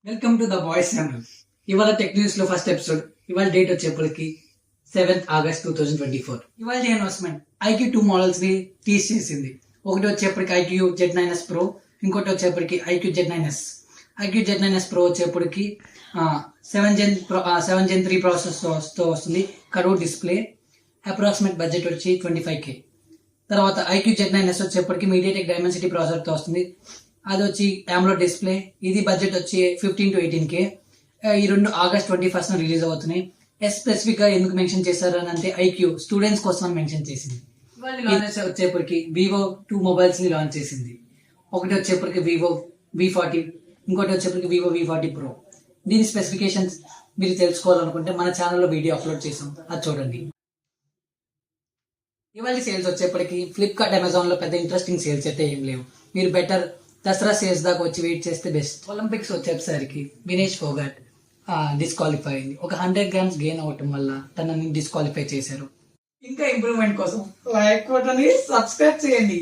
Welcome to the voice channel. ఇవాళ tech news లో first episode. ఇవాళ డేట్ వచ్చేప్పటికి 7th August 2024. ఇవాళ అనౌన్స్మెంట్ IQ2 మోడల్స్ ని టీస్ చేసింది. ఒకటి వచ్చేప్పటికి IQ Z9s Pro, ఇంకోటి వచ్చేప్పటికి IQ Z9s. IQ Z9s Pro వచ్చేప్పటికి 7 Gen 3 ప్రాసెస్ తో వస్తుంది. కర్వ్ డిస్ప్లే, అప్రాక్సిమేట్ బడ్జెట్ వచ్చి 25K. తర్వాత IQ Z9s వచ్చేప్పటికి MediaTek Dimensity ప్రాసెసర్ తో వస్తుంది. అది వచ్చి AMOLED డిస్ప్లే. ఇది బడ్జెట్ వచ్చి 15 to 18K. ఈ రెండు August 21st రిలీజ్ అవుతున్నాయి. స్పెసిఫిక్ గా ఎందుకు మెన్షన్ చేశారు అని అంటే IQ స్టూడెంట్స్ కోసం అని మెన్షన్ చేసింది. వచ్చేప్పటికి Vivo 2 మొబైల్స్ ని లాంచ్ చేసింది. ఒకటి వచ్చేప్పటికి Vivo V40, ఇంకోటి వచ్చేప్పటికి Vivo V40 Pro. దీని స్పెసిఫికేషన్స్ మీరు తెలుసుకోవాలనుకుంటే మన ఛానల్లో వీడియో అప్లోడ్ చేసాం, అది చూడండి. ఇవాళ సేల్స్ వచ్చేప్పటికి ఫ్లిప్కార్ట్, అమెజాన్ లో పెద్ద ఇంట్రెస్టింగ్ సేల్స్ అయితే ఏం లేవు. మీరు బెటర్ దసరా సేల్స్ దాకా వచ్చి వెయిట్ చేస్తే బెస్ట్. ఒలింపిక్స్ వచ్చేసరికి వినేష్ ఫోగాట్ డిస్క్వాలిఫై అయింది. ఒక 100 grams గెయిన్ అవటం వల్ల తనని డిస్క్వాలిఫై చేశారు. ఇంకా ఇంప్రూవ్మెంట్ కోసం లైక్ బటన్ సబ్స్క్రైబ్ చేయండి.